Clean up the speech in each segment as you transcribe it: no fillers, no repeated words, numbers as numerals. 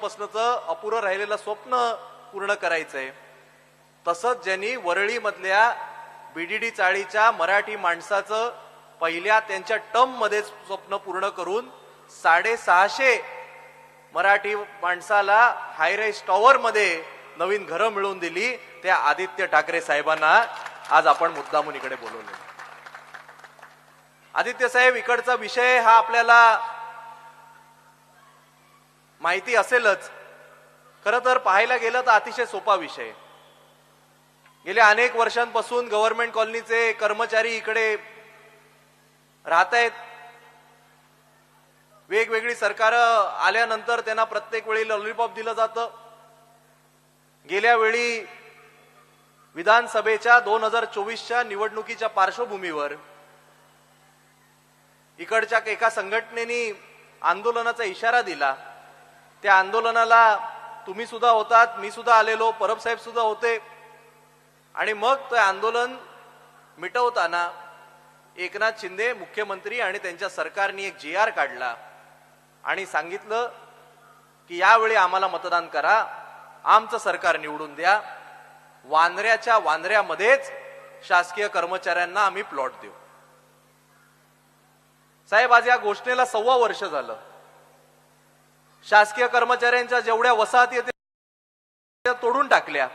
वर्षापासूनच अपुरं राहिलेलं स्वप्न पूर्ण करायचंय. तसंच ज्यांनी वरळी मधल्या बीडीडी चाळीच्या मराठी माणसाचं पहिल्या त्यांच्या टर्म मध्ये स्वप्न पूर्ण करून 650 मराठी माणसाला हायराईज टॉवर मध्ये नवीन घरं मिळवून दिली, त्या आदित्य ठाकरे साहेबांना आज आपण मुद्दामून इकडे बोलवले. आदित्य साहेब, इकडचा विषय हा आपल्याला माहिती असेलच. खरं तर पाहायला गेलं तर अतिशय सोपा विषय. गेल्या अनेक वर्षांपासून गव्हर्नमेंट कॉलनीचे कर्मचारी इकडे राहत आहेत. वेगवेगळी सरकार आल्यानंतर त्यांना प्रत्येक वेळी लॉलीपॉप दिलं जातं. गेल्या वेळी विधानसभेच्या 2024च्या निवडणुकीच्या पार्श्वभूमीवर इकडच्या एका संघटनेने आंदोलनाचा इशारा दिला. त्या आंदोलनाला तुम्ही सुद्धा होतात, मी सुद्धा आलेलो, परब साहेब सुद्धा होते. आणि मग ते आंदोलन मिटवताना एकनाथ शिंदे मुख्यमंत्री आणि त्यांच्या सरकारने एक GR काढला आणि सांगितलं की यावेळी आम्हाला मतदान करा, आमचं सरकार निवडून द्या, वांद्र्याच्या वांद्र्यामध्येच शासकीय कर्मचाऱ्यांना आम्ही प्लॉट देऊ. साहेब, आज या घोषणेला 1.25 वर्ष झालं. शासकीय कर्मचाऱ्यांच्या जेवढ्या वसाहती त्या तोडून टाकल्या.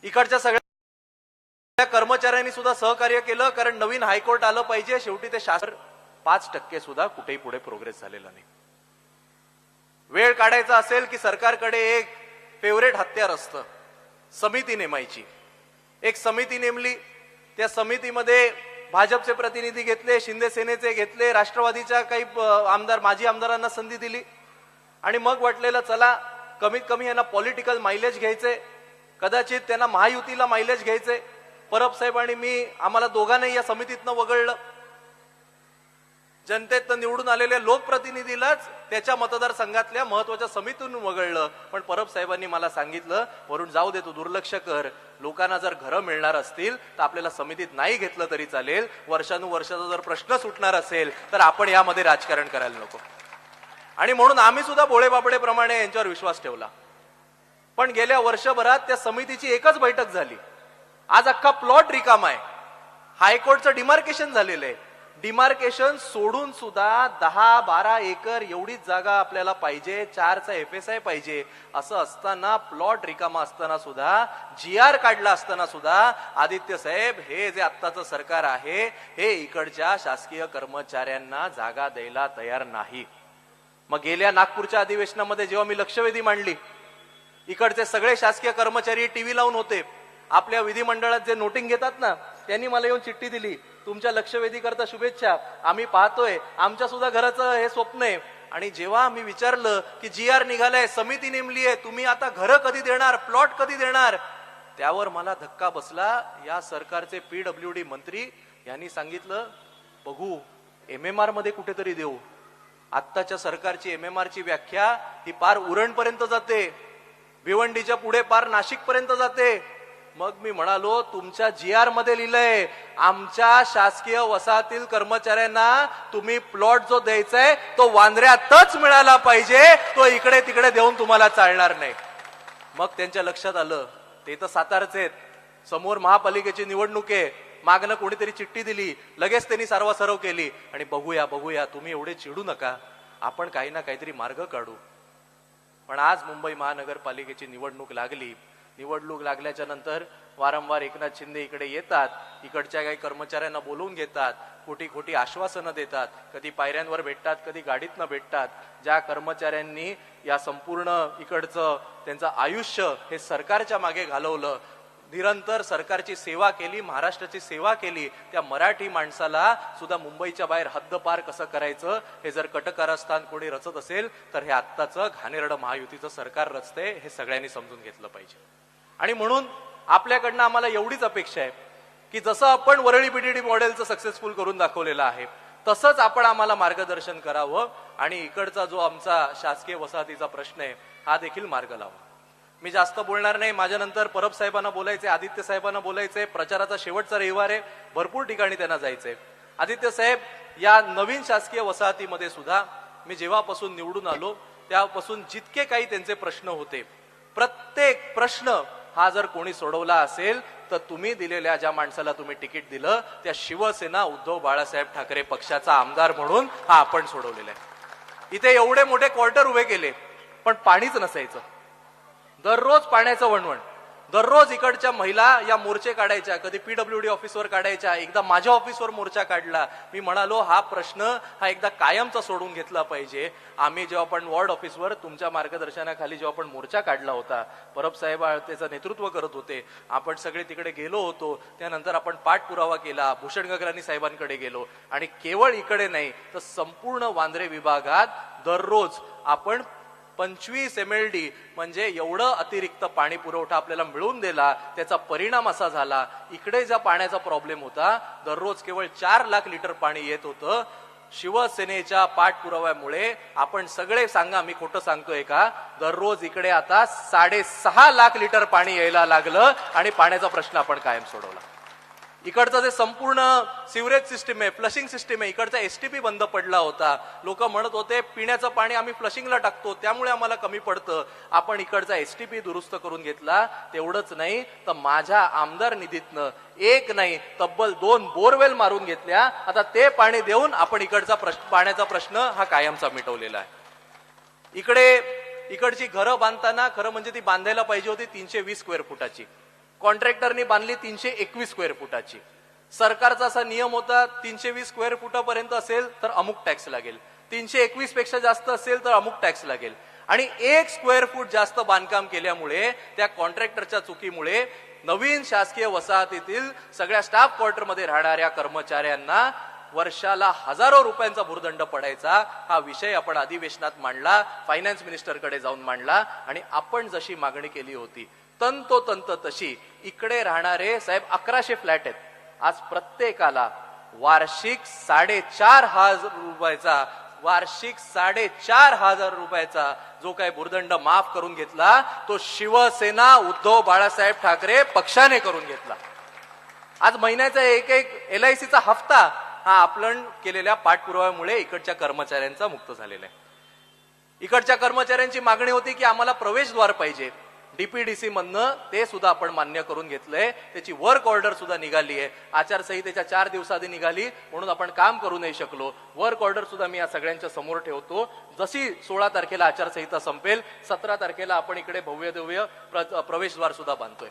इकडच्या सगळ्या कर्मचाऱ्यांनी सुद्धा सहकार्य केलं, कारण नवीन हायकोर्ट आलं पाहिजे. शेवटी ते शासन 5% सुद्धा कुठेही पुढे प्रोग्रेस झालेला नाही. वेळ काढायचा असेल की सरकारकडे एक फेवरेट हत्यार असतं, समिती नेमायची. एक समिती नेमली, त्या समितीमध्ये भाजपचे प्रतिनिधी घेतले, शिंदे सेनेचे घेतले, राष्ट्रवादीच्या काही आमदार माजी आमदारांना संधी दिली. आणि मग वाटलेलं चला कमीत कमी यांना पॉलिटिकल मायलेज घ्यायचे, कदाचित त्यांना महायुतीला मायलेज घ्यायचे. परब साहेब आणि मी, आम्हाला दोघांनाही या समितीतनं वगळलं. जनतेतनं निवडून आलेल्या लोकप्रतिनिधीलाच त्याच्या मतदारसंघातल्या महत्वाच्या समितीतून वगळलं. पण परब साहेबांनी मला सांगितलं, वरून जाऊ दे, तू दुर्लक्ष कर, लोकांना जर घरं मिळणार असतील तर आपल्याला समितीत नाही घेतलं तरी चालेल, वर्षानुवर्षाचा जर प्रश्न सुटणार असेल तर आपण यामध्ये राजकारण करायला नको. आणि म्हणून आम्ही सुद्धा भोळेबाबडेप्रमाणे यांच्यावर विश्वास ठेवला. पण गेल्या वर्षभरात त्या समितीची एकच बैठक झाली. आज अख्खा प्लॉट रिकामा आहे. हायकोर्टचं डिमार्केशन झालेलं आहे. डिमार्केशन सोडून सुद्धा 10-12 एकर एवढीच जागा आपल्याला पाहिजे, 4चा FSI पाहिजे. असं असताना, प्लॉट रिकामा असताना सुद्धा, GR काढला असताना सुद्धा, आदित्य साहेब, हे जे आत्ताचं सरकार आहे हे इकडच्या शासकीय कर्मचाऱ्यांना जागा द्यायला तयार नाही. मग गेल्या नागपूरच्या अधिवेशनामध्ये जेव्हा मी लक्षवेधी मांडली, इकडचे सगळे शासकीय कर्मचारी टीव्ही लावून होते. आपल्या विधिमंडळात जे नोटिंग घेतात ना, त्यांनी मला येऊन चिठ्ठी दिली, तुमच्या लक्षवेधी करता शुभेच्छा, आम्ही पाहतोय, आमच्या सुद्धा घराचं हे स्वप्न आहे. आणि जेव्हा मी विचारलं की GR निघालाय, समिती नेमली आहे, तुम्ही आता घरं कधी देणार, प्लॉट कधी देणार, त्यावर मला धक्का बसला. या सरकारचे PWD मंत्री यांनी सांगितलं, बघू, MMR मध्ये कुठेतरी देऊ. आत्ताच्या सरकारची MMR ची व्याख्या ही पार उरणपर्यंत जाते, भिवंडीच्या पुढे पार नाशिक पर्यंत जाते. मग मी म्हणालो, तुमच्या GR मध्ये लिहिलंय, आमच्या शासकीय वसाहतील कर्मचाऱ्यांना तुम्ही प्लॉट जो द्यायचाय तो वांद्र्यातच मिळाला पाहिजे, तो इकडे तिकडे देऊन तुम्हाला चालणार नाही. मग त्यांच्या लक्षात आलं, ते तर सातारचे आहेत, समोर महापालिकेची निवडणूक आहे, मागणं कोणीतरी चिठ्ठी दिली, लगेच त्यांनी सर्वासर्व केली. आणि बघूया, तुम्ही एवढे चिडू नका, आपण काही ना काहीतरी मार्ग काढू. पण आज मुंबई महानगरपालिकेची निवडणूक लागली. निवडणूक लागल्याच्या नंतर वारंवार एकनाथ शिंदे इकडे येतात, इकडच्या काही कर्मचाऱ्यांना बोलवून घेतात, खोटी आश्वासनं देतात, कधी पायऱ्यांवर भेटतात, कधी गाडीतनं भेटतात. ज्या कर्मचाऱ्यांनी या संपूर्ण इकडचं त्यांचं आयुष्य हे सरकारच्या मागे घालवलं, निरंतर सरकारची सेवा केली, महाराष्ट्राची सेवा केली, त्या मराठी माणसाला सुद्धा मुंबईच्या बाहेर हद्दपार कसं करायचं हे जर कटकारस्थान कोणी रचत असेल तर हे आत्ताचं घाणेरडं महायुतीचं सरकार रचते, हे सगळ्यांनी समजून घेतलं पाहिजे. आणि म्हणून आपल्याकडनं आम्हाला एवढीच अपेक्षा आहे की जसं आपण वरळी BDD मॉडेलचं सक्सेसफुल करून दाखवलेलं आहे, तसंच आपण आम्हाला मार्गदर्शन करावं आणि इकडचा जो आमचा शासकीय वसाहतीचा प्रश्न आहे हा देखील मार्ग लावा. मी जास्त बोलणार नाही, माझ्यानंतर परब साहेबांना बोलायचे, आदित्य साहेबांना बोलायचे, प्रचाराचा शेवटचा रविवार आहे, भरपूर ठिकाणी त्यांना जायचंय. आदित्य साहेब, या नवीन शासकीय वसाहतीमध्ये सुद्धा मी जेव्हापासून निवडून आलो त्यापासून जितके काही त्यांचे प्रश्न होते, प्रत्येक प्रश्न हा जर कोणी सोडवला असेल तर तुम्ही दिलेल्या ज्या माणसाला तुम्ही तिकीट दिलं त्या शिवसेना उद्धव बाळासाहेब ठाकरे पक्षाचा आमदार म्हणून हा आपण सोडवलेला आहे. इथे एवढे मोठे क्वार्टर उभे केले पण पाणीच नसायचं, दररोज पाण्याचं वणवण. दररोज इकडच्या महिला या मोर्चे काढायच्या, कधी पीडब्ल्यूडी ऑफिसवर काढायच्या, एकदा माझ्या ऑफिसवर मोर्चा काढला. मी म्हणालो हा प्रश्न हा एकदा कायमचा सोडून घेतला पाहिजे. आम्ही जेव्हा आपण वॉर्ड ऑफिसवर तुमच्या मार्गदर्शनाखाली जेव्हा आपण मोर्चा काढला होता, परब साहेब त्याचं नेतृत्व करत होते, आपण सगळे तिकडे गेलो होतो. त्यानंतर आपण पाठपुरावा केला, भूषण गगराणी साहेबांकडे गेलो आणि केवळ इकडे नाही तर संपूर्ण वांद्रे विभागात दररोज आपण 25 MLD म्हणजे एवढं अतिरिक्त पाणी पुरवठा आपल्याला मिळून दिला. त्याचा परिणाम असा झाला, इकडे ज्या पाण्याचा प्रॉब्लेम होता, दररोज केवळ 4 लाख लिटर पाणी येत होतं. शिवसेनेच्या पाठपुराव्यामुळे आपण सगळे सांगा, मी खोटं सांगतोय का, दररोज इकडे आता 6.5 लाख लिटर पाणी यायला लागलं आणि पाण्याचा प्रश्न आपण कायम सोडवला. इकडचं जे संपूर्ण सिवरेज सिस्टीम आहे, फ्लशिंग सिस्टीम आहे, इकडचा एसटीपी बंद पडला होता. लोक म्हणत होते पिण्याचं पाणी आम्ही फ्लशिंगला टाकतो त्यामुळे आम्हाला कमी पडतं. आपण इकडचा एसटीपी दुरुस्त करून घेतला. तेवढंच नाही तर माझ्या आमदार निधीतनं एक नाही तब्बल 2 बोरवेल मारून घेतल्या. आता ते पाणी देऊन आपण इकडचा पाण्याचा प्रश्न हा कायमचा मिटवलेला आहे. इकडची घरं बांधताना खरं म्हणजे ती बांधायला पाहिजे होती 320 स्क्वेअर फुटाची, कॉन्ट्रॅक्टरनी बांधली 321 स्क्वेअर फुटाची. सरकारचा असा नियम होता 320 स्क्वेअर फुटापर्यंत असेल तर अमुक टॅक्स लागेल, 321 पेक्षा जास्त असेल तर अमुक टॅक्स लागेल. आणि 1 स्क्वेअर फूट जास्त बांधकाम केल्यामुळे त्या कॉन्ट्रॅक्टरच्या चुकीमुळे नवीन शासकीय वसाहतीतील सगळ्या स्टाफ क्वार्टरमध्ये राहणाऱ्या कर्मचाऱ्यांना वर्षाला हजारो रुपयांचा भूर्दंड पडायचा. हा विषय आपण अधिवेशनात मांडला, फायनान्स मिनिस्टरकडे जाऊन मांडला आणि आपण जशी मागणी केली होती तंतोतंत तशी इकडे राहणारे साहेब 1100 फ्लॅट आहेत. आज प्रत्येकाला वार्षिक 4,500 रुपयाचा, वार्षिक 4,500 रुपयाचा जो काही भूर्दंड माफ करून घेतला तो शिवसेना उद्धव बाळासाहेब ठाकरे पक्षाने करून घेतला. आज महिन्याचा एक LICचा हप्ता हा आपण केलेल्या पाठपुराव्यामुळे इकडच्या कर्मचाऱ्यांचा मुक्त झालेला आहे. इकडच्या कर्मचाऱ्यांची मागणी होती की आम्हाला प्रवेशद्वार पाहिजे. DPDC मधनं ते सुद्धा आपण मान्य करून घेतलंय. त्याची वर्क ऑर्डर सुद्धा निघाली आहे. आचारसंहितेच्या 4 दिवसाआधी निघाली म्हणून आपण काम करू नाही शकलो. वर्क ऑर्डर सुद्धा मी या सगळ्यांच्या समोर ठेवतो. जशी 16 तारखेला आचारसंहिता संपेल 17 तारखेला आपण इकडे भव्य दिव्य प्रवेशद्वार सुद्धा बांधतोय.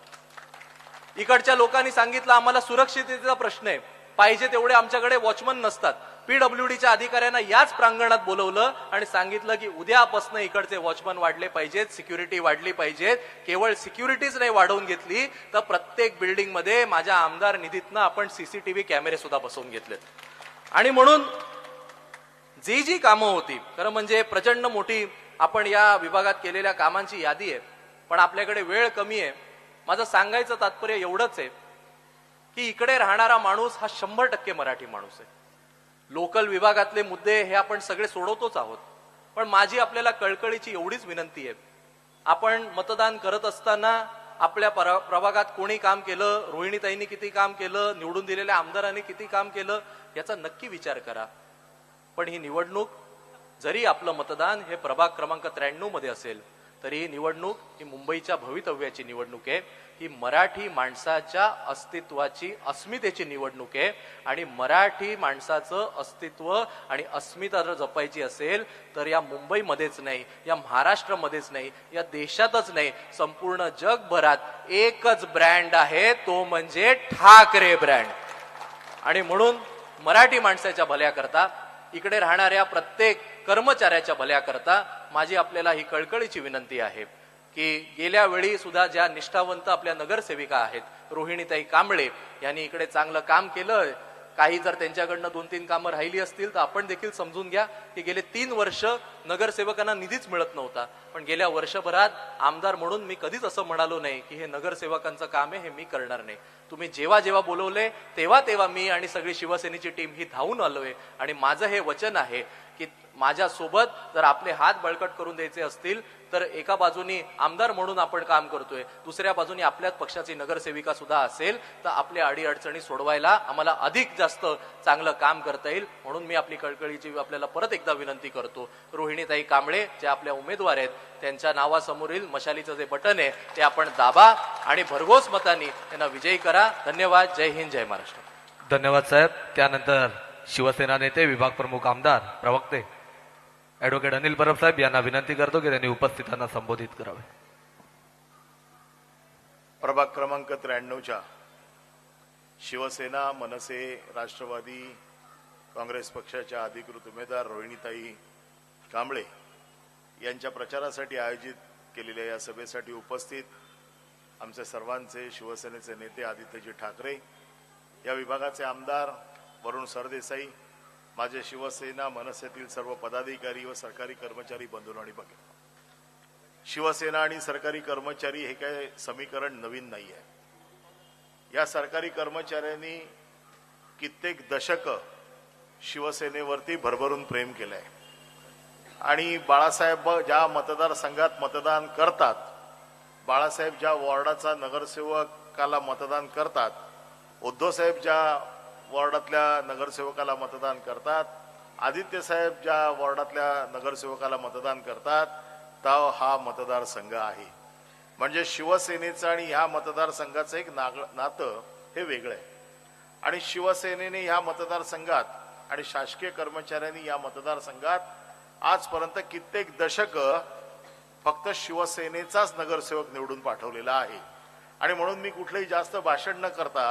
इकडच्या लोकांनी सांगितलं आम्हाला सुरक्षिततेचा प्रश्न आहे, पाहिजे तेवढे आमच्याकडे वॉचमन नसतात. पीडब्ल्यूडीच्या अधिकाऱ्यांना याच प्रांगणात बोलवलं आणि सांगितलं की उद्यापासून इकडचे वॉचमन वाढले पाहिजेत, सिक्युरिटी वाढली पाहिजेत. केवळ सिक्युरिटीच नाही वाढवून घेतली तर प्रत्येक बिल्डिंग मध्ये माझ्या आमदार निधीतनं आपण CCTV कॅमेरे सुद्धा बसवून घेतलेत. आणि म्हणून जी कामं होती खरं म्हणजे प्रचंड मोठी आपण या विभागात केलेल्या कामांची यादी आहे, पण आपल्याकडे वेळ कमी आहे. माझं सांगायचं तात्पर्य एवढंच आहे की इकडे राहणारा माणूस हा 100% मराठी माणूस आहे. लोकल विभागातले मुद्दे हे आपण सगळे सोडवतोच आहोत, पण माझी आपल्याला कळकळीची एवढीच विनंती आहे, आपण मतदान करत असताना आपल्या प्रभागात कोणी काम केलं, रोहिणीताईंनी किती काम केलं, निवडून दिलेल्या आमदारांनी किती काम केलं याचा नक्की विचार करा. पण ही निवडणूक जरी आपलं मतदान हे प्रभाग क्रमांक 93 मध्ये असेल तरी ही निवडणूक ही मुंबईच्या भवितव्याची निवडणूक आहे. ही मराठी माणसाच्या अस्तित्वाची, अस्मितेची निवडणूक आहे. आणि मराठी माणसाचं अस्तित्व आणि अस्मिता जर जपायची असेल तर या मुंबईमध्येच नाही, या महाराष्ट्रामध्येच नाही, या देशातच नाही, संपूर्ण जगभरात एकच ब्रँड आहे, तो म्हणजे ठाकरे ब्रँड. आणि म्हणून मराठी माणसाच्या भल्याकरता, इकडे राहणाऱ्या प्रत्येक कर्मचाऱ्याच्या भल्याकरता माझी आपल्याला ही कळकळीची विनंती आहे की गेल्या वेळी सुद्धा ज्या निष्ठावंत आपल्या नगरसेविका आहेत रोहिणीताई कांबळे यांनी इकडे चांगलं काम केलं. काही जर त्यांच्याकडनं 2-3 कामं राहिली असतील तर आपण देखील समजून घ्या की गेले 3 वर्ष नगरसेवकांना निधीच मिळत नव्हता. पण गेल्या वर्षभरात आमदार म्हणून मी कधीच असं म्हणालो नाही की हे नगरसेवकांचं काम आहे, हे मी करणार नाही. तुम्ही जेव्हा जेव्हा बोलवले तेव्हा तेव्हा मी आणि सगळी शिवसेनेची टीम ही धावून आलोय. आणि माझं हे वचन आहे की माझ्यासोबत जर आपले हात बळकट करून द्यायचे असतील तर एका बाजूनी आमदार म्हणून आपण काम करतोय, दुसऱ्या बाजूनी आपल्याच पक्षाची नगरसेविका सुद्धा असेल तर आपल्या अडीअडचणी सोडवायला आम्हाला अधिक जास्त चांगलं काम करता येईल. म्हणून मी आपली कळकळीची आपल्याला परत एकदा विनंती करतो, रोहिणीताई कांबळे जे आपल्या उमेदवार आहेत त्यांच्या नावासमोरील मशालीचं जे बटन आहे ते आपण दाबा आणि भरघोस मतांनी त्यांना विजयी करा. धन्यवाद. जय हिंद, जय महाराष्ट्र. धन्यवाद साहेब. त्यानंतर शिवसेना नेते विभाग प्रमुख आमदार प्रवक्ते ऍडव्होकेट अनिल परब साहेब यांना विनंती करतो की त्यांनी उपस्थितांना संबोधित करावे. प्रभाग क्रमांक 93च्या शिवसेना, मनसे, राष्ट्रवादी काँग्रेस पक्षाच्या अधिकृत उमेदवार रोहिणीताई कांबळे यांच्या प्रचारासाठी आयोजित केलेल्या या सभेसाठी उपस्थित आमचे सर्वांचे शिवसेनेचे नेते आदित्यजी ठाकरे, या विभागाचे आमदार वरुण सरदेसाई, माझे शिवसेना मनसेतील सर्व पदाधिकारी व सरकारी कर्मचारी बंधू आणि भगिनी. शिवसेना आणि सरकारी कर्मचारी हे काय समीकरण नवीन नाही आहे. या सरकारी कर्मचाऱ्यांनी कित्येक दशक शिवसेनेवरती भरभरून प्रेम केलंय आणि बाळासाहेब ज्या मतदारसंघात मतदान करतात, बाळासाहेब ज्या वॉर्डाचा नगरसेवकाला मतदान करतात, उद्धवसाहेब ज्या वॉर्डातल्या नगरसेवकाला मतदान करतात, आदित्य साहेब ज्या वॉर्डातल्या नगरसेवकाला मतदान करतात, तो हा मतदारसंघ आहे. म्हणजे शिवसेनेचं आणि ह्या मतदारसंघाचं एक नातं हे वेगळं आहे. आणि शिवसेनेने ह्या मतदारसंघात आणि शासकीय कर्मचाऱ्यांनी या मतदारसंघात आजपर्यंत कित्येक दशक फक्त शिवसेनेचाच नगरसेवक निवडून पाठवलेला आहे. आणि म्हणून मी कुठलेही जास्त भाषण न करता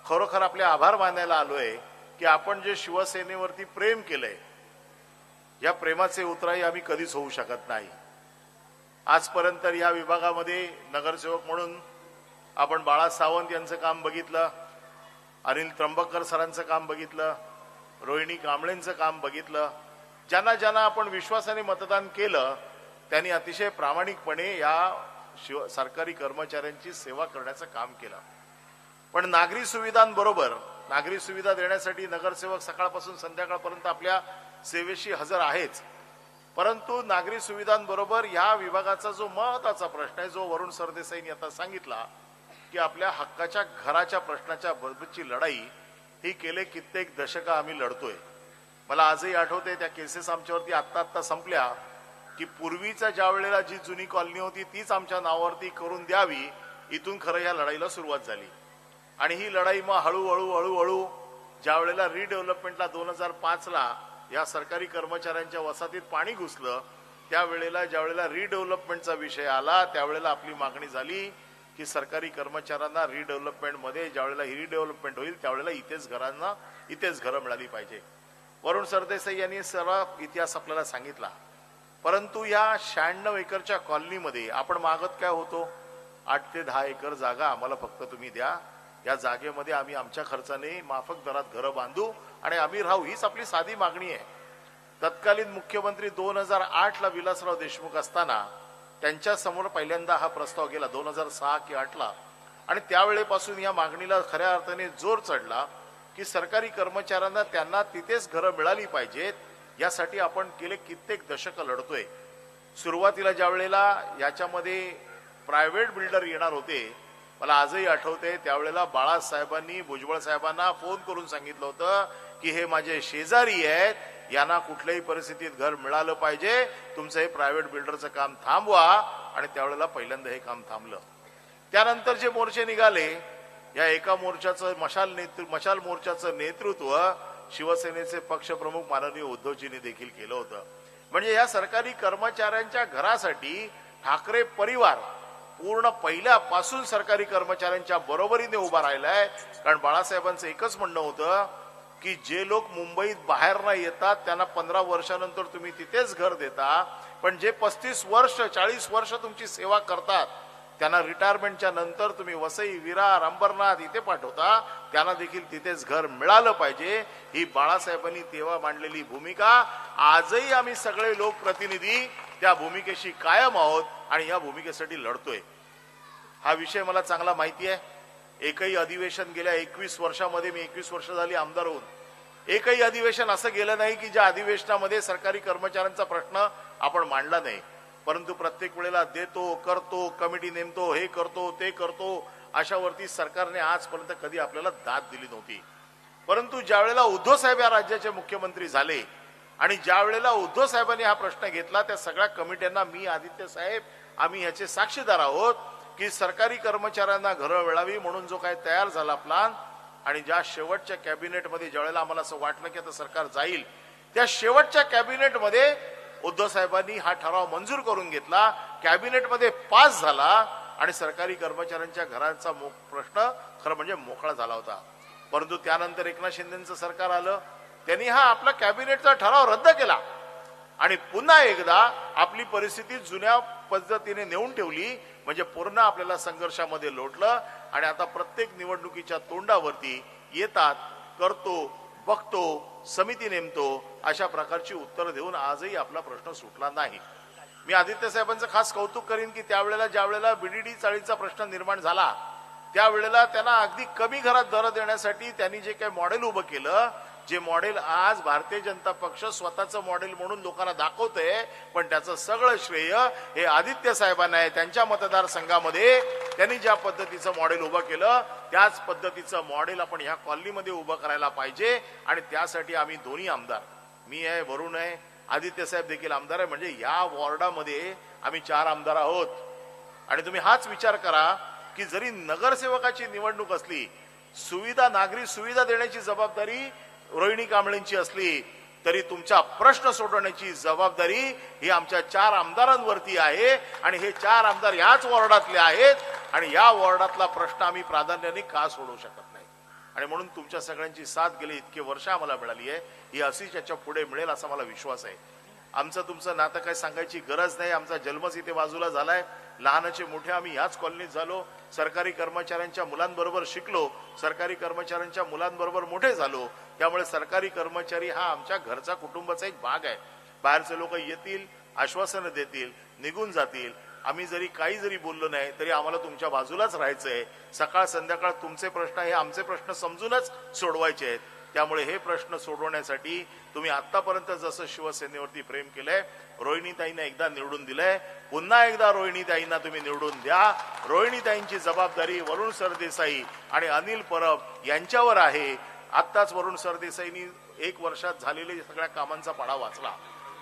खरोखर आपले आभार मानायला आलोय की आपण जे शिवसेनेवरती प्रेम केलंय, या प्रेमाचे उतराई आम्ही कधीच होऊ शकत नाही. आजपर्यंत या विभागामध्ये नगरसेवक म्हणून आपण बाळा सावंत यांचं काम बघितलं, अनिल त्र्यंबकर सरांचं काम बघितलं, रोहिणी कांबळेंचं काम बघितलं. ज्यांना ज्यांना आपण विश्वासाने मतदान केलं त्यांनी अतिशय प्रामाणिकपणे या सरकारी कर्मचाऱ्यांची सेवा करण्याचं काम केलं. पण नागरी सुविधांबरोबर नागरी सुविधा देण्यासाठी नगरसेवक सकाळपासून संध्याकाळपर्यंत आपल्या सेवेशी हजर आहेच. परंतु नागरी सुविधांबरोबर या विभागाचा जो महत्त्वाचा प्रश्न आहे, जो वरुण सरदेसाईंनी आता सांगितला की आपल्या हक्काच्या घराच्या प्रश्नाच्या बरोबरची लढाई ही गेले कित्येक दशक आम्ही लढतोय. मला आजही आठवते त्या केसेस आमच्यावरती आत्ता संपल्या की पूर्वीच्या ज्या वेळेला जी जुनी कॉलनी होती तीच आमच्या नावावरती करून द्यावी, इथून खरं या लढाईला सुरुवात झाली. आणि ही लढाई मग हळूहळू ज्या वेळेला रिडेव्हलपमेंटला 2005ला या सरकारी कर्मचाऱ्यांच्या वसाहतीत पाणी घुसलं, त्यावेळेला ज्या वेळेला रिडेव्हलपमेंटचा विषय आला त्यावेळेला आपली मागणी झाली की सरकारी कर्मचाऱ्यांना रिडेव्हलपमेंटमध्ये ज्या वेळेला ही रिडेव्हलपमेंट होईल त्यावेळेला इथेच घरं मिळाली पाहिजे. वरुण सरदेसाई यांनी सर्व इतिहास आपल्याला सांगितला. परंतु या 96 एकरच्या कॉलनीमध्ये आपण मागत काय होतो, 8 ते 10 एकर जागा आम्हाला फक्त तुम्ही द्या, या जागेमध्ये आम्ही आमच्या खर्चाने माफक दरात घरं बांधू आणि आम्ही राहू, हीच आपली साधी मागणी आहे. तत्कालीन मुख्यमंत्री 2008ला विलासराव देशमुख असताना त्यांच्या समोर पहिल्यांदा हा प्रस्ताव गेला 2006 की 8ला. आणि त्यावेळेपासून या मागणीला खऱ्या अर्थाने जोर चढला की सरकारी कर्मचाऱ्यांना त्यांना तिथेच घरं मिळाली पाहिजेत. यासाठी आपण गेले कित्येक दशक लढतोय. सुरुवातीला ज्या वेळेला याच्यामध्ये प्रायव्हेट बिल्डर येणार होते, मला आजही आठवते त्यावेळेला बाळासाहेबांनी भुजबळ साहेबांना फोन करून सांगितलं होतं की हे माझे शेजारी आहेत, यांना कुठल्याही परिस्थितीत घर मिळालं पाहिजे, तुमचं हे प्रायव्हेट बिल्डरचं काम थांबवा. आणि त्यावेळेला पहिल्यांदा हे काम थांबलं. त्यानंतर जे मोर्चे निघाले, या एका मोर्चाचं मशाल मोर्चाचं नेतृत्व शिवसेनेचे पक्षप्रमुख माननीय उद्धवजींनी देखील केलं होतं. म्हणजे या सरकारी कर्मचाऱ्यांच्या घरासाठी ठाकरे परिवार पूर्ण पहिल्यापासून सरकारी कर्मचाऱ्यांच्या बरोबरीने उभा राहिलाय. कारण बाळासाहेबांचं एकच म्हणणं होतं की जे लोक मुंबईत बाहेर नाही येतात त्यांना 15 वर्षानंतर तुम्ही तिथेच घर देता, पण जे 35 वर्ष 40 वर्ष तुमची सेवा करतात त्यांना रिटायरमेंटच्या नंतर तुम्ही वसई, विरार, अंबरनाथ इथे पाठवता, त्यांना देखील तिथेच घर मिळालं पाहिजे. ही बाळासाहेबांनी तेव्हा मांडलेली भूमिका आजही आम्ही सगळे लोकप्रतिनिधी त्या भूमिकेशी कायम आहोत आणि या भूमिकेसाठी लढतोय. हा विषय मला चांगला माहिती आहे. एकही अधिवेशन गेल्या 21 वर्षामध्ये, मी 21 वर्ष झाली आमदार होऊन, एकही अधिवेशन असं गेलं नाही की ज्या अधिवेशनामध्ये सरकारी कर्मचाऱ्यांचा प्रश्न आपण मांडला नाही. परंतु प्रत्येक वेळेला देतो, करतो, कमिटी नेमतो, हे करतो, ते करतो, अशावरती सरकारने आजपर्यंत कधी आपल्याला दाद दिली नव्हती. परंतु ज्या वेळेला उद्धव साहेब या राज्याचे मुख्यमंत्री झाले आणि ज्या वेळेला उद्धव साहेबांनी हा प्रश्न घेतला, त्या सगळ्या कमिट्यांना मी, आदित्य साहेब, आम्ही ह्याचे साक्षीदार आहोत की सरकारी कर्मचाऱ्यांना घरं मिळावी म्हणून जो काही तयार झाला प्लान, आणि ज्या शेवटच्या कॅबिनेटमध्ये ज्या वेळेला आम्हाला असं वाटलं की आता सरकार जाईल, त्या शेवटच्या कॅबिनेटमध्ये उद्धव साहेबांनी हा ठराव मंजूर करून घेतला, कॅबिनेटमध्ये पास झाला आणि सरकारी कर्मचाऱ्यांच्या घरांचा प्रश्न खरं म्हणजे मोकळा झाला होता. परंतु त्यानंतर एकनाथ शिंदेचं सरकार आलं, त्यांनी हा आपला कॅबिनेटचा ठराव रद्द केला आणि पुन्हा एकदा आपली परिस्थिती जुन्या पद्धतीने नेऊन ठेवली. म्हणजे पूर्ण आपल्याला संघर्षामध्ये लोटलं आणि आता प्रत्येक निवडणुकीच्या तोंडावरती येतात, करतो, बघतो, समिती नेमतो, अशा प्रकारची उत्तरं देऊन आजही आपला प्रश्न सुटला नाही. मी आदित्य साहेबांचं खास कौतुक करीन की त्यावेळेला ज्या वेळेला बीडीडी चाळीचा प्रश्न निर्माण झाला, त्यावेळेला त्यांना अगदी कमी घरात दर देण्यासाठी त्यांनी जे काही मॉडेल उभं केलं, जे मॉडेल आज भारतीय जनता पक्ष स्वतःचं मॉडेल म्हणून लोकांना दाखवतंय, पण त्याचं सगळं श्रेय हे आदित्य साहेबांना आहे. त्यांच्या मतदारसंघामध्ये त्यांनी ज्या पद्धतीचं मॉडेल उभं केलं, त्याच पद्धतीचं मॉडेल आपण ह्या कॉलनीमध्ये उभं करायला पाहिजे. आणि त्यासाठी आम्ही दोन्ही आमदार, मी आहे, वरुण आहे, आदित्य साहेब देखील आमदार आहे, म्हणजे या वॉर्डामध्ये आम्ही 4 आमदार आहोत. आणि तुम्ही हाच विचार करा की जरी नगरसेवकाची निवडणूक असली, सुविधा, नागरी सुविधा देण्याची जबाबदारी रोहिणी कांबळेंची असली, तरी तुमचा प्रश्न सोडवण्याची जबाबदारी ही आमच्या 4 आमदारांवरती आहे. आणि हे 4 आमदार याच वॉर्डातले आहेत आणि या वॉर्डातला प्रश्न आम्ही प्राधान्याने का सोडवू शकत नाही. आणि म्हणून तुमच्या सगळ्यांची साथ गेली इतके वर्ष आम्हाला मिळाली आहे, ही अशीच याच्या पुढे मिळेल असा मला विश्वास आहे. आमचं तुमचं नातं काय सांगायची गरज नाही. आमचा जन्मच इथे बाजूला झालाय. लहानाचे मोठे आम्ही याच कॉलनीत झालो, सरकारी कर्मचाऱ्यांच्या मुलांबरोबर शिकलो, सरकारी कर्मचाऱ्यांच्या मुलांबरोबर मोठे झालो. त्यामुळे सरकारी कर्मचारी हा आमच्या घरचा, कुटुंबाचा एक भाग आहे. बाहेरचे लोक येतील, आश्वासनं देतील, निघून जातील. आम्ही जरी काही जरी बोललो नाही तरी आम्हाला तुमच्या बाजूलाच राहायचंय. सकाळ संध्याकाळ तुमचे प्रश्न हे आमचे प्रश्न समजूनच सोडवायचे आहेत. त्यामुळे हे प्रश्न सोडवण्यासाठी तुम्ही आतापर्यंत जसं शिवसेनेवरती प्रेम केलंय, रोहिणीताईंना एकदा निवडून दिलंय, पुन्हा एकदा रोहिणीताईंना तुम्ही निवडून द्या. रोहिणीताईंची जबाबदारी वरुण सरदेसाई आणि अनिल परब यांच्यावर आहे. आत्ताच वरुण सरदेसाईंनी 1 वर्षात झालेल्या सगळ्या कामांचा पाढा वाचला.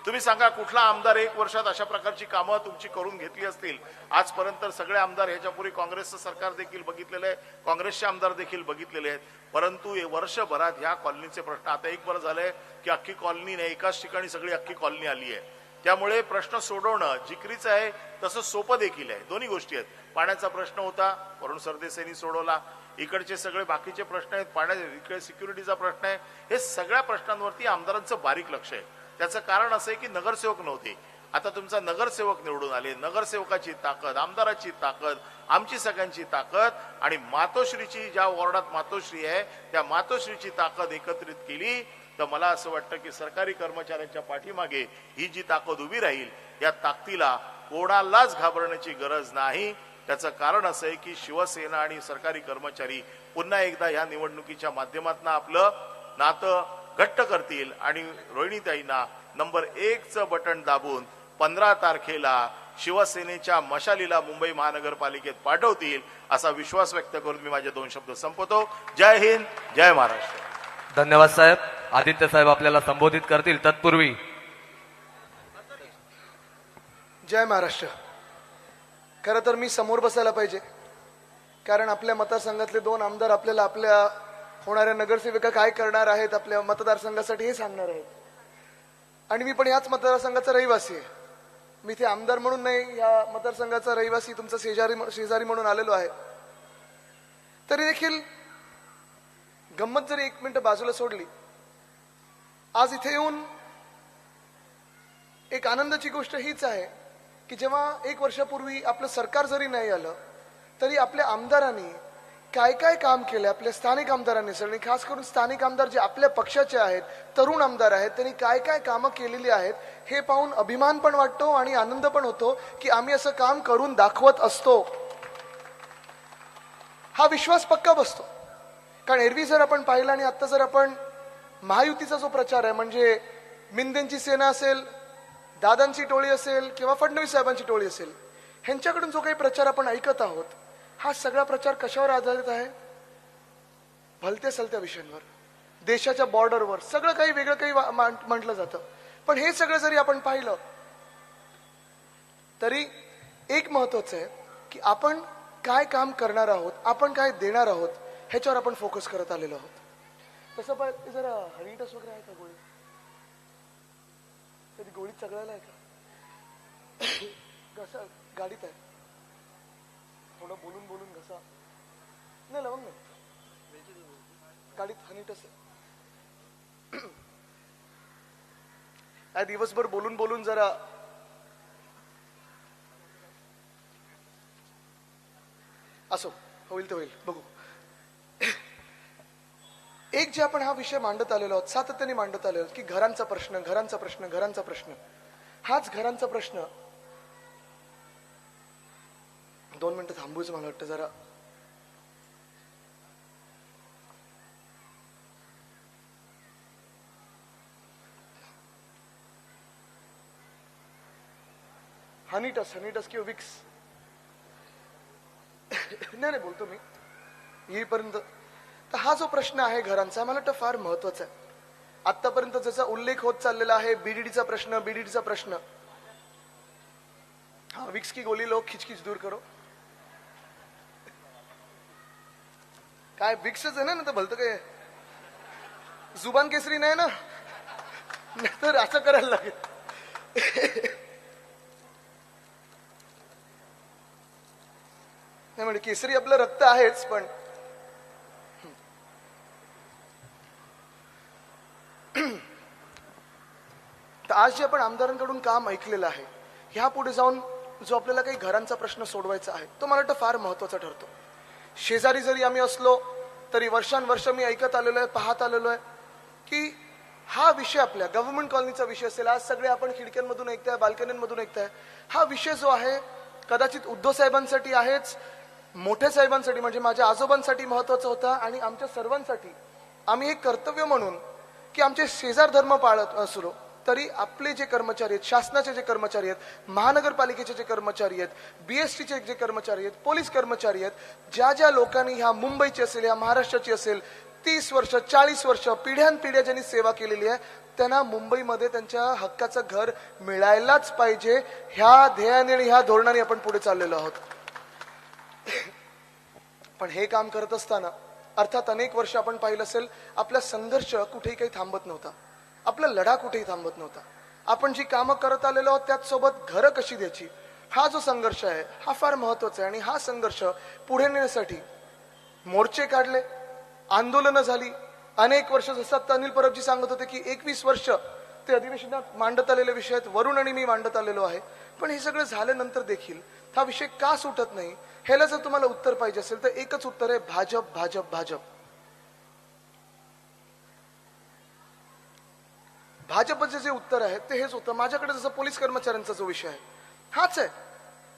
तुम्ही सांगा कुठला आमदार 1 वर्षात अशा प्रकारची कामं तुमची करून घेतली असतील? आजपर्यंत सगळे आमदार, ह्याच्यापूर्वी काँग्रेसचं सरकार देखील बघितलेलं आहे, काँग्रेसचे आमदार देखील बघितलेले आहेत. परंतु वर्षभरात ह्या कॉलनीचे प्रश्न, आता एक बरं झालंय की अख्खी कॉलनी नाही, एकाच ठिकाणी सगळी अख्खी कॉलनी आली आहे. त्यामुळे प्रश्न सोडवणं जिकरीचं आहे तसं सोपं देखील आहे. दोन्ही गोष्टी आहेत. पाण्याचा प्रश्न होता, वरुण सरदेसाईंनी सोडवला. इकडचे सगळे बाकीचे प्रश्न आहेत, इकडे सिक्युरिटीचा प्रश्न आहे. हे सगळ्या प्रश्नांवरती आमदारांचं बारीक लक्ष आहे. त्याचं कारण असं आहे की नगरसेवक नव्हते, आता तुमचा नगरसेवक निवडून आले. नगरसेवकाची ताकद, आमदाराची ताकद, आमची सगळ्यांची ताकद आणि मातोश्रीची, ज्या वॉर्डात मातोश्री आहे त्या मातोश्रीची ताकद एकत्रित केली तर मला असं वाटतं की सरकारी कर्मचाऱ्यांच्या पाठीमागे ही जी ताकद उभी राहील, या ताकदीला कोणालाच घाबरण्याची गरज नाही. त्याचं कारण असं आहे की शिवसेना आणि सरकारी कर्मचारी पुन्हा एकदा या निवडणुकीच्या माध्यमातून आपलं नातं घट्ट करतील आणि रोहिणीताईंना नंबर 1चं बटन दाबून 15 तारखेला शिवसेनेच्या मशालीला मुंबई महानगरपालिकेत पाठवतील असा विश्वास व्यक्त करून मी माझे 2 शब्द संपवतो. जय हिंद, जय महाराष्ट्र. धन्यवाद साहेब. आदित्य साहेब आपल्याला संबोधित करतील. तत्पूर्वी जय महाराष्ट्र. खरं तर मी समोर बसायला पाहिजे, कारण आपल्या मतदारसंघातले 2 आमदार आपल्याला आपल्या होणाऱ्या नगरसेविका काय करणार आहेत आपल्या मतदारसंघासाठी हे सांगणार आहेत. आणि मी पण याच मतदारसंघाचा रहिवासी आहे. मी इथे आमदार म्हणून नाही, या मतदारसंघाचा रहिवासी, तुमचा शेजारी म्हणून आलेलो आहे. तरी देखील गंमत जरी 1 मिनिट बाजूला सोडली, आज इथे येऊन एक आनंदाची गोष्ट हीच आहे की जेव्हा 1 वर्षापूर्वी आपलं सरकार जरी नाही आलं तरी आपल्या आमदारांनी काय काय काम केलं, आपल्या स्थानिक आमदारांनी, आणि खास करून स्थानिक आमदार जे आपल्या पक्षाचे आहेत, तरुण आमदार आहेत, त्यांनी काय काय कामं केलेली आहेत हे पाहून अभिमान पण वाटतो आणि आनंद पण होतो की आम्ही असं काम करून दाखवत असतो. हा विश्वास पक्का बसतो. कारण एरवी जर आपण पाहिलं आणि आता जर आपण महायुतीचा जो प्रचार आहे म्हणजे मिंदेंची सेना असेल, दादांची टोळी असेल किंवा फडणवीस साहेबांची टोळी असेल, ह्यांच्याकडून जो काही प्रचार आपण ऐकत आहोत, हा सगळा प्रचार कशावर आधारित आहे? भलत्या सलत्या विषयांवर, देशाच्या बॉर्डरवर सगळं काही वेगळं काही म्हटलं जातं. पण हे सगळं जरी आपण पाहिलं तरी एक महत्वाचं आहे की आपण काय काम करणार आहोत, आपण काय देणार आहोत, ह्याच्यावर आपण फोकस करत आलेलो आहोत. तसं पाहिजे जरा हरिटस वगैरे आहे का? गोळी कधी गोळी चगळायला आहे का? घसा गाडीत आहे, थोडं बोलून बोलून घसा नाही, लवंग नाही, गाडीत हनीटस आहे. दिवसभर बोलून बोलून जरा असो, होईल तर होईल, बघू. एक जे आपण हा विषय मांडत आलेलो आहोत, सातत्याने मांडत आलेलो आहोत की घरांचा प्रश्न, घरांचा प्रश्न, घरांचा प्रश्न. हाच घरांचा प्रश्न 2 मिनिटं थांबूच, मला वाटतं जरा. हनीटस किंवा विक्स नाही बोलतो मी येईपर्यंत. तर हा जो प्रश्न आहे घरांचा, मला वाटतं फार महत्वाचा आहे. आतापर्यंत ज्याचा उल्लेख होत चाललेला आहे, बीडीडीचा प्रश्न. हा, विक्स की गोली लो, खिचखिच दूर करो. काय विक्सच आहे ना, तर भलतं काय जुबान केसरी नाही ना, तर असं करायला लागेल. नाही म्हणजे केसरी आपलं रक्त आहेच, पण आज जे आपण आमदारांकडून काम ऐकलेलं आहे, ह्या पुढे जाऊन जो आपल्याला काही घरांचा प्रश्न सोडवायचा आहे, तो मला वाटतं फार महत्वाचा ठरतो. शेजारी जरी आम्ही असलो तरी वर्षानुवर्ष मी ऐकत आलेलो आहे, पाहत आलेलो आहे की हा विषय आपल्या गव्हर्नमेंट कॉलनीचा विषय असेल, आज सगळे आपण खिडक्यांमधून ऐकताय, बाल्कनीमधून ऐकताय, हा विषय जो आहे कदाचित उद्धव साहेबांसाठी आहेच, मोठ्या साहेबांसाठी म्हणजे माझ्या आजोबांसाठी महत्वाचा होता, आणि आमच्या सर्वांसाठी आम्ही एक कर्तव्य म्हणून की आमचे शेजार धर्म पाळत असलो तरी आपले जे कर्मचारी आहेत, शासनाचे जे कर्मचारी आहेत, महानगरपालिकेचे जे कर्मचारी आहेत, बीएसटीचे जे कर्मचारी आहेत, पोलीस कर्मचारी आहेत, ज्या ज्या लोकांनी ह्या मुंबईची असेल, या महाराष्ट्राची असेल, 30 वर्ष 40 वर्ष पिढ्यानपिढ्या ज्यांनी सेवा केलेली आहे, त्यांना मुंबईमध्ये त्यांच्या हक्काचं घर मिळायलाच पाहिजे, ह्या ध्येयाने आणि ह्या धोरणाने आपण पुढे चाललेलो आहोत. पण हे काम करत असताना अर्थात अनेक वर्ष आपण पाहिलं असेल, आपला संघर्ष कुठेही काही थांबत नव्हता, आपला लढा कुठेही थांबत नव्हता. आपण जी कामं करत आलेलो आहोत त्याच सोबत घरं कशी द्यायची, हा जो संघर्ष आहे हा फार महत्वाचा आहे. आणि हा संघर्ष पुढे नेण्यासाठी मोर्चे काढले, आंदोलनं झाली, अनेक वर्ष. जसं आता अनिल परबजी सांगत होते की 21 वर्ष ते अधिवेशनात मांडत आलेले विषय आहेत, वरुण आणि मी मांडत आलेलो आहे. पण हे सगळं झाल्यानंतर देखील हा विषय का सुटत नाही, ह्याला जर तुम्हाला उत्तर पाहिजे असेल तर एकच उत्तर आहे, भाजप भाजप भाजप. भाजपचे जे उत्तर आहे ते हेच होतं. माझ्याकडे जसं पोलीस कर्मचाऱ्यांचा जो विषय आहे हाच आहे.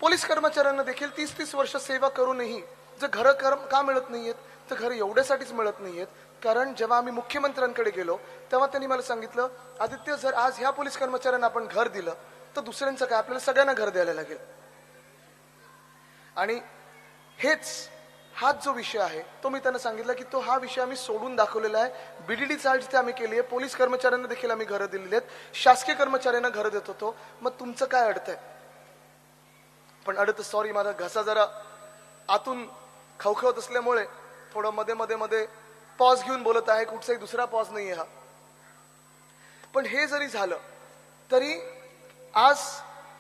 पोलीस कर्मचाऱ्यांना देखील 30-30 वर्ष सेवा करूनही जर घरं का मिळत नाहीयेत, तर घरं एवढ्यासाठीच मिळत नाहीयेत कारण जेव्हा आम्ही मुख्यमंत्र्यांकडे गेलो तेव्हा त्यांनी मला सांगितलं, आदित्य जर आज ह्या पोलीस कर्मचाऱ्यांना आपण घर दिलं तर दुसऱ्यांचं काय, आपल्याला सगळ्यांना घर द्यायला लागेल. आणि हेच हाच जो विषय आहे तो मी त्यांना सांगितलं की तो हा विषय आम्ही सोडून दाखवलेला आहे. बीडीडी चार्ज जिथे आम्ही केली आहे, पोलीस कर्मचाऱ्यांना देखील आम्ही घरं दिलेली आहेत, शासकीय कर्मचाऱ्यांना घरं देत होतो. मग तुमचं काय अडत आहे? पण अडत, सॉरी माझा घसा जरा आतून खवखवत असल्यामुळे थोडं मध्ये पॉज घेऊन बोलत आहे, कुठचाही दुसरा पॉज नाहीये हा. पण हे जरी झालं तरी आज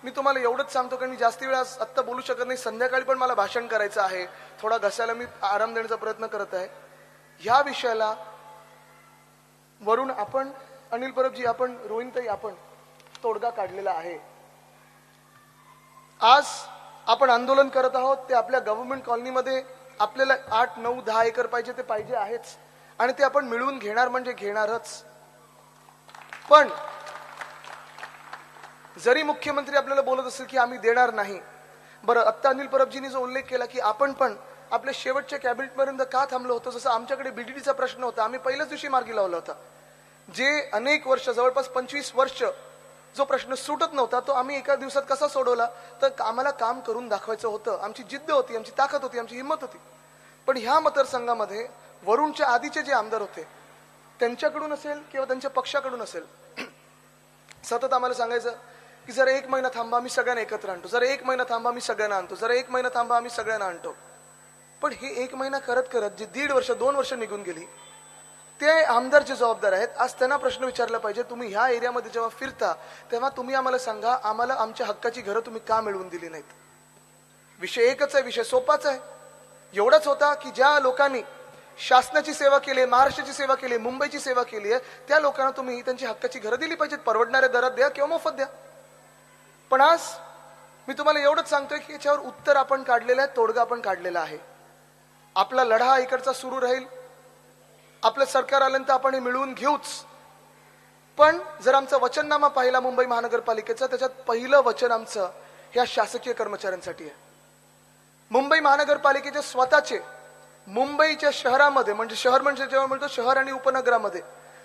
मी तुम्हाला एवढंच सांगतो, कारण मी जास्ती वेळ आत्ता बोलू शकत नाही, संध्याकाळी पण मला भाषण करायचं आहे, थोडा घशाला मी आराम देण्याचा प्रयत्न करत आहे. ह्या विषयाला वरून आपण, अनिल परबजी, आपण, रोहिणताई, आपण तोडगा काढलेला आहे. आज आपण आंदोलन करत आहोत ते आपल्या गव्हर्नमेंट कॉलनीमध्ये आपल्याला 8, 9, 10 एकर पाहिजे, ते पाहिजे आहेच, आणि ते आपण मिळवून घेणार म्हणजे घेणारच. पण जरी मुख्यमंत्री आपल्याला बोलत असेल की आम्ही देणार नाही, बरं आत्ता अनिल परबजींनी जो उल्लेख केला की आपण पण आपल्या शेवटच्या कॅबिनेटपर्यंत का थांबलो होतो, जसं आमच्याकडे बीडीडीचा प्रश्न होता, आम्ही पहिल्याच दिवशी मार्गी लावला होता. जे अनेक वर्ष, जवळपास 25 वर्ष जो प्रश्न सुटत नव्हता, तो आम्ही एका दिवसात कसा सोडवला? तर आम्हाला काम करून दाखवायचं होतं. आमची जिद्द होती, आमची ताकद होती, आमची हिंमत होती. पण ह्या मतदारसंघामध्ये वरुणच्या आधीचे जे आमदार होते, त्यांच्याकडून असेल किंवा त्यांच्या पक्षाकडून असेल, सतत आम्हाला सांगायचं की जरा 1 महिना थांबा, आम्ही सगळ्यांना एकत्र आणतो, जरा 1 महिना थांबा, आम्ही सगळ्यांना आणतो, जरा 1 महिना थांबा, आम्ही सगळ्यांना आणतो. पण हे 1 महिना करत करत जे 1.5 वर्ष 2 वर्ष निघून गेली, ते आमदार जे जबाबदार आहेत, आज त्यांना प्रश्न विचारला पाहिजे, तुम्ही ह्या एरियामध्ये जेव्हा फिरता तेव्हा तुम्ही आम्हाला सांगा, आम्हाला आमच्या हक्काची घरं तुम्ही का मिळवून दिली नाहीत? विषय एकच आहे, विषय सोपाच आहे. एवढाच होता की ज्या लोकांनी शासनाची सेवा केली, महाराष्ट्राची सेवा केली, मुंबईची सेवा केली आहे, त्या लोकांना तुम्ही त्यांची हक्काची घरं दिली पाहिजेत. परवडणाऱ्या दरात द्या किंवा मोफत द्या. पण आज मी तुम्हाला एवढंच सांगतोय की याच्यावर उत्तर आपण काढलेलं आहे, तोडगा आपण काढलेला आहे. आपला लढा इकडचा सुरू राहील. आपलं सरकार आल्यानंतर आपण हे मिळवून घेऊच. पण जर आमचा वचननामा पाहिला मुंबई महानगरपालिकेचा, त्याच्यात पहिलं वचन आमचं ह्या शासकीय कर्मचाऱ्यांसाठी आहे. मुंबई महानगरपालिकेचे स्वतःचे मुंबईच्या शहरामध्ये, म्हणजे शहर म्हणजे जेव्हा म्हणतो शहर आणि उपनगरामध्ये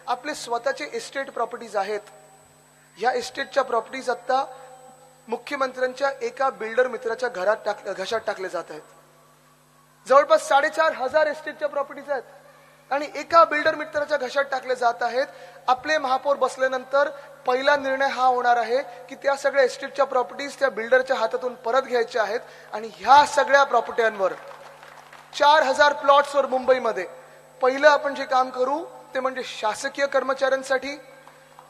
आपले स्वतःचे एस्टेट प्रॉपर्टीज आहेत. ह्या एस्टेटच्या प्रॉपर्टीज आता मुख्यमंत्र्यांच्या एका बिल्डर मित्राच्या घशात टाकले जात आहेत. जवळपास 4,500 एस्टेटच्या प्रॉपर्टीज आहेत आणि एका बिल्डर मित्राच्या घशात टाकले जात आहेत. आपले महापौर बसल्यानंतर पहिला निर्णय हा होणार आहे की त्या सगळ्या एस्टेटच्या प्रॉपर्टीज त्या बिल्डरच्या हातातून परत घ्यायच्या आहेत आणि ह्या सगळ्या प्रॉपर्ट्यांवर 4,000 प्लॉट्सवर मुंबईमध्ये पहिलं आपण जे काम करू ते म्हणजे शासकीय कर्मचाऱ्यांसाठी,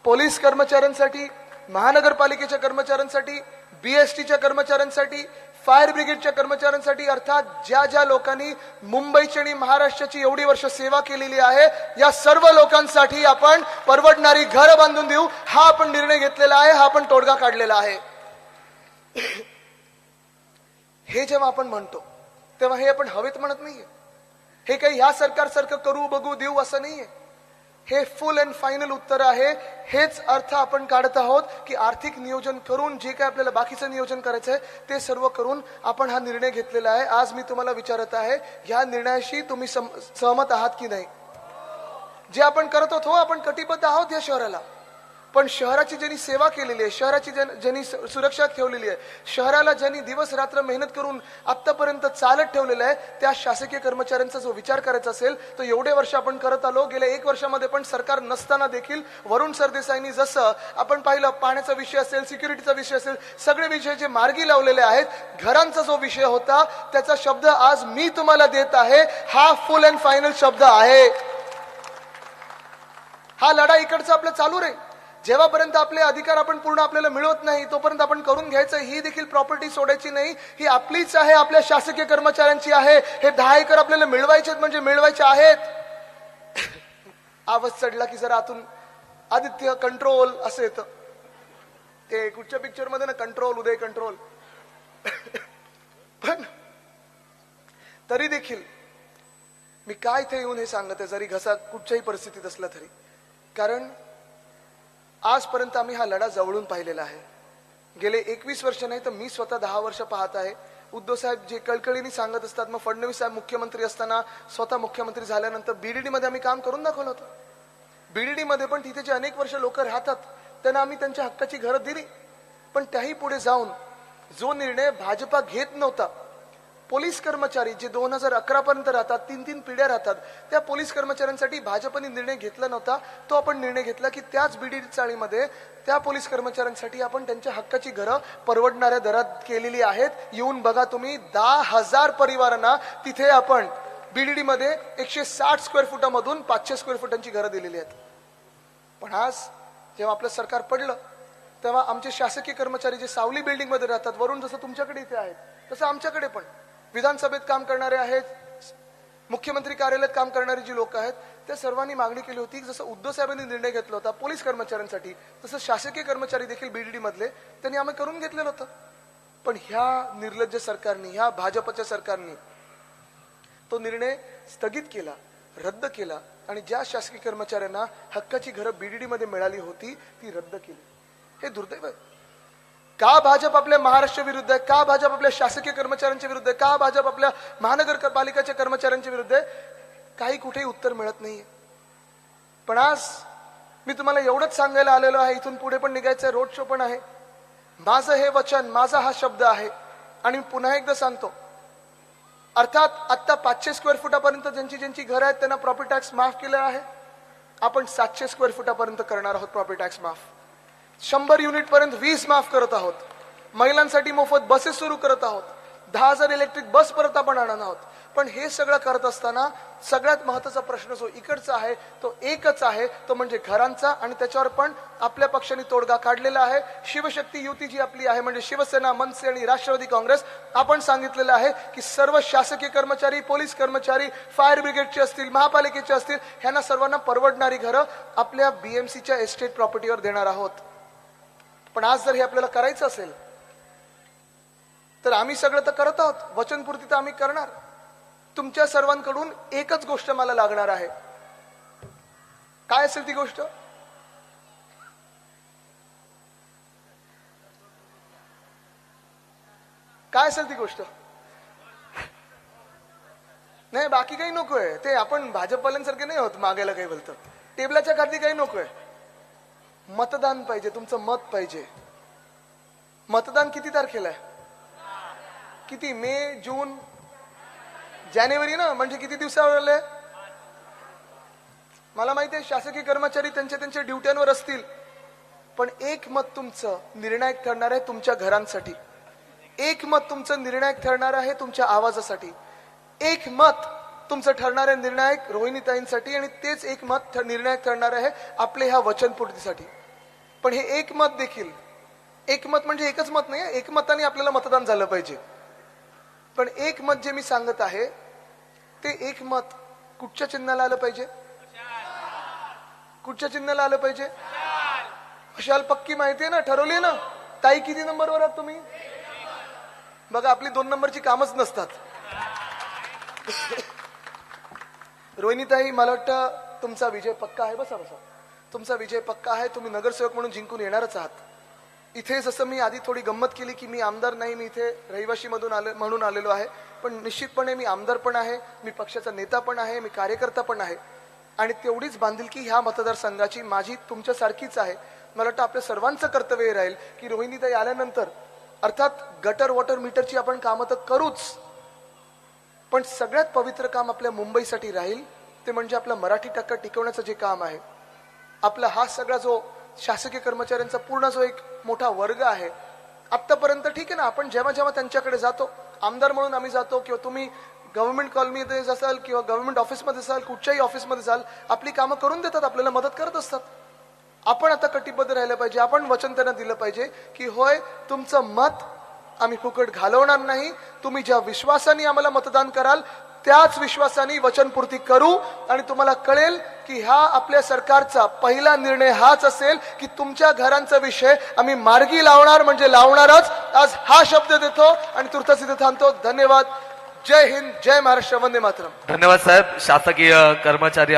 पोलीस कर्मचाऱ्यांसाठी, महानगरपालिकेच्या कर्मचाऱ्यांसाठी, बीएसटीच्या कर्मचाऱ्यांसाठी, फायर ब्रिगेडच्या कर्मचाऱ्यांसाठी, अर्थात ज्या ज्या लोकांनी मुंबईची आणि महाराष्ट्राची एवढी वर्ष सेवा केलेली आहे, या सर्व लोकांसाठी आपण परवडणारी घरं बांधून देऊ. हा आपण निर्णय घेतलेला आहे, हा आपण तोडगा काढलेला आहे. हे जेव्हा आपण म्हणतो तेव्हा हे आपण हवेत म्हणत नाहीये. हे काही ह्या सरकारसारखं करू बघू देऊ असं नाहीये. हे फुल अँड फायनल उत्तर आहे. हेच अर्थ आपण काढत आहोत की आर्थिक नियोजन करून जे काय आपल्याला बाकीचं नियोजन करायचं आहे ते सर्व करून आपण हा निर्णय घेतलेला आहे. आज मी तुम्हाला विचारत आहे, ह्या निर्णयाशी तुम्ही सहमत आहात की नाही? जे आपण करत आहोत, हो आपण कटिबद्ध आहोत या शहराला, पण शहराची ज्यांनी सेवा केलेली आहे, शहराची ज्यांनी सुरक्षा ठेवलेली आहे, शहराला ज्यांनी दिवस रात्र मेहनत करून आतापर्यंत चालत ठेवलेलं आहे, त्या शासकीय कर्मचाऱ्यांचा जो विचार करायचा असेल तो एवढे वर्ष आपण करत आलो. गेल्या 1 वर्षामध्ये पण सरकार नसताना देखील वरुण सरदेसाईंनी जसं आपण पाहिलं, पाण्याचा विषय असेल, सिक्युरिटीचा विषय असेल, सगळे विषय जे मार्गी लावलेले आहेत, घरांचा जो विषय होता त्याचा शब्द आज मी तुम्हाला देत आहे. हा फुल अँड फायनल शब्द आहे. हा लढा इकडचा आपला चालू राहील. जेव्हापर्यंत आपले अधिकार आपण पूर्ण आपल्याला मिळवत नाही तोपर्यंत आपण करून घ्यायचं. ही देखील प्रॉपर्टी सोडायची नाही, ही आपलीच आहे, आपल्या शासकीय कर्मचाऱ्यांची आहे. हे 10 एकर आपल्याला मिळवायचे म्हणजे मिळवायचे आहेत. आवाज चढला की जरा आतून आदित्य कंट्रोल असं येतं. ते कुठच्या पिक्चर मध्ये ना, कंट्रोल उदय कंट्रोल. पण तरी देखील मी काय इथे येऊन हे सांगत आहे, जरी घसा कुठच्याही परिस्थितीत असला तरी, कारण आजपर्यंत आम्ही हा लढा जवळून पाहिलेला आहे. गेले 21 वर्ष नाही तर मी स्वतः 10 वर्ष पाहत आहे. उद्धव साहेब जे कळकळीने सांगत असतात, मग फडणवीस साहेब मुख्यमंत्री असताना, स्वतः मुख्यमंत्री झाल्यानंतर बीडीडी मध्ये आम्ही काम करून दाखवलं होतं. बीडीडी मध्ये पण तिथे जे अनेक वर्ष लोक राहतात त्यांना आम्ही त्यांच्या हक्काची घरं दिली. पण त्याही पुढे जाऊन जो निर्णय भाजपा घेत नव्हता, पोलीस कर्मचारी जे 2011 पर्यंत राहतात, 3-3 पिढ्या राहतात, त्या पोलीस कर्मचाऱ्यांसाठी भाजपने निर्णय घेतला नव्हता. तो आपण निर्णय घेतला की त्याच बीडीडी चाळीमध्ये त्या पोलीस कर्मचाऱ्यांसाठी आपण त्यांच्या हक्काची घरं परवडणाऱ्या दरात केलेली आहेत. येऊन बघा तुम्ही, 10,000 परिवारांना तिथे आपण बीडीडी मध्ये 160 स्क्वेअर फुटामधून 500 स्क्वेअर फुटांची घरं दिलेली आहेत. पण आज जेव्हा आपलं सरकार पडलं तेव्हा आमचे शासकीय कर्मचारी जे सावली बिल्डिंग मध्ये राहतात, वरून जसं तुमच्याकडे इथे आहेत तसं आमच्याकडे पण विधानसभेत काम करणारे आहेत, मुख्यमंत्री कार्यालयात काम करणारी जी लोक आहेत, त्या सर्वांनी मागणी केली होती की जसं उद्धव साहेबांनी निर्णय घेतला होता पोलीस कर्मचाऱ्यांसाठी, तसं शासकीय कर्मचारी देखील बीडीडी मधले त्यांनी आम्ही करून घेतलेलं होतं. पण ह्या निर्लज्ज सरकारने, ह्या भाजपच्या सरकारने तो निर्णय स्थगित केला, रद्द केला आणि ज्या शासकीय कर्मचाऱ्यांना हक्काची घरं बीडीडी मध्ये मिळाली होती ती रद्द केली. हे दुर्दैव आहे. का भाजप आपल्या महाराष्ट्र विरुद्ध आहे? का भाजप आपल्या शासकीय कर्मचाऱ्यांच्या विरुद्ध आहे? का भाजप आपल्या महानगरपालिकेच्या कर्मचाऱ्यांच्या विरुद्ध आहे? काही कुठेही उत्तर मिळत नाहीये. पण आज मी तुम्हाला एवढंच सांगायला आलेलो आहे, इथून पुढे पण निघायचं, रोड शो पण आहे. माझं हे वचन, माझा हा शब्द आहे. आणि मी पुन्हा एकदा सांगतो, अर्थात आता 500 स्क्वेअर फुटापर्यंत ज्यांची ज्यांची घरं आहेत त्यांना प्रॉपर्टी टॅक्स माफ केला आहे. आपण 700 स्क्वेअर फुटापर्यंत करणार आहोत प्रॉपर्टी टॅक्स माफ. 100 युनिट पर्यंत 20 माफ करत आहोत. महिलांसाठी मोफत बसेस सुरू करत आहोत. 10,000 इलेक्ट्रिक बस परत आपण आणणार आहोत. पण हे सगळं करत असताना सगळ्यात महत्वाचा प्रश्न जो इकडचा आहे तो एकच आहे, तो म्हणजे घरांचा. आणि त्याच्यावर पण आपल्या पक्षाने तोडगा काढलेला आहे. शिवशक्ती युती जी आपली आहे, म्हणजे शिवसेना, मनसे आणि राष्ट्रवादी काँग्रेस, आपण सांगितलेलं आहे की सर्व शासकीय कर्मचारी, पोलीस कर्मचारी, फायर ब्रिगेडचे असतील, महापालिकेचे असतील, ह्यांना सर्वांना परवडणारी घरं आपल्या बीएमसीच्या एस्टेट प्रॉपर्टीवर देणार आहोत. पण आज जर हे आपल्याला करायचं असेल तर आम्ही सगळं तर करत आहोत, वचनपूर्ती तर आम्ही करणार. तुमच्या सर्वांकडून एकच गोष्ट मला लागणार आहे. काय असेल ती गोष्ट? काय असेल ती गोष्ट? नाही, बाकी काही नकोय. ते आपण भाजपवाल्यांसारखे नाही होत मागायला काही बोलतं. टेबलाच्या खाली काही नकोय. मतदान पाहिजे, तुमचं मत पाहिजे. मतदान किती तारखेला आहे? किती? मे, जून, जानेवारी ना, म्हणजे किती दिवसावर आले? मला माहिती आहे शासकीय कर्मचारी त्यांच्या त्यांच्या ड्युट्यांवर असतील, पण एक मत तुमचं निर्णायक ठरणार आहे तुमच्या घरांसाठी. एक मत तुमचं निर्णायक ठरणार आहे तुमच्या आवाजासाठी. एक मत तुमचं ठरणार आहे निर्णायक रोहिणीताईंसाठी, आणि तेच एक मत निर्णायक ठरणार आहे आपले ह्या वचनपूर्तीसाठी. पण हे एक मत देखील, एक मत म्हणजे एकच मत नाही, एकमताने आपल्याला मतदान झालं पाहिजे. पण एक मत जे मी सांगत आहे ते एक मत कुठच्या चिन्हाला आलं पाहिजे? कुठच्या चिन्हाला आलं पाहिजे? अशाल पक्की माहिती आहे ना, ठरवली ना? ताई किती नंबरवर आहात तुम्ही? बघा, आपली 2 नंबरची कामच नसतात. रोहिणीताई, मला वाटतं तुमचा विजय पक्का आहे. बसा बसा, तुमचा विजय पक्का आहे. तुम्ही नगरसेवक म्हणून जिंकून येणारच आहात. इथे जसं मी आधी थोडी गंमत केली की मी आमदार नाही, मी इथे रहिवाशी म्हणून आलेलो आहे, पण निश्चितपणे मी आमदार पण आहे, मी पक्षाचा नेता पण आहे, मी कार्यकर्ता पण आहे. आणि तेवढीच बांधिलकी ह्या मतदारसंघाची माझी तुमच्यासारखीच आहे. मला वाटतं आपल्या सर्वांचं कर्तव्य हे राहील की रोहिणीताई आल्यानंतर, अर्थात गटर वॉटर मीटरची आपण कामं तर करूच, पण सगळ्यात पवित्र काम आपल्या मुंबईसाठी राहील ते म्हणजे आपला मराठी टक्का टिकवण्याचं जे काम आहे. आपला हा सगळा जो शासकीय कर्मचाऱ्यांचा पूर्ण जो एक मोठा वर्ग आहे, आतापर्यंत ठीक आहे ना, आपण जेव्हा जेव्हा त्यांच्याकडे जातो, आमदार म्हणून आम्ही जातो, किंवा तुम्ही गव्हर्नमेंट कॉलनीमध्ये असाल किंवा गव्हर्नमेंट ऑफिसमध्ये असाल, कुठच्याही ऑफिसमध्ये जाल, आपली कामं करून देतात, आपल्याला मदत करत असतात. आपण आता कटिबद्ध राहिलं पाहिजे. आपण वचन त्यांना दिलं पाहिजे की होय, तुमचं मत आम्ही फुकट घालवणार नाही. तुम्ही ज्या विश्वासाने आम्हाला मतदान कराल त्याच विश्वासाने वचनपूर्ती करू. आणि तुम्हाला कळेल की हा आपल्या सरकारचा पहिला निर्णय हाच असेल की तुमच्या घरांचा विषय आम्ही मार्गी लावणार, म्हणजे लावणारच. आज हा शब्द देतो आणि तुर्तास इथे थांबतो. धन्यवाद. जय हिंद, जय महाराष्ट्र, वंदे मातरम. धन्यवाद साहेब. शासकीय कर्मचारी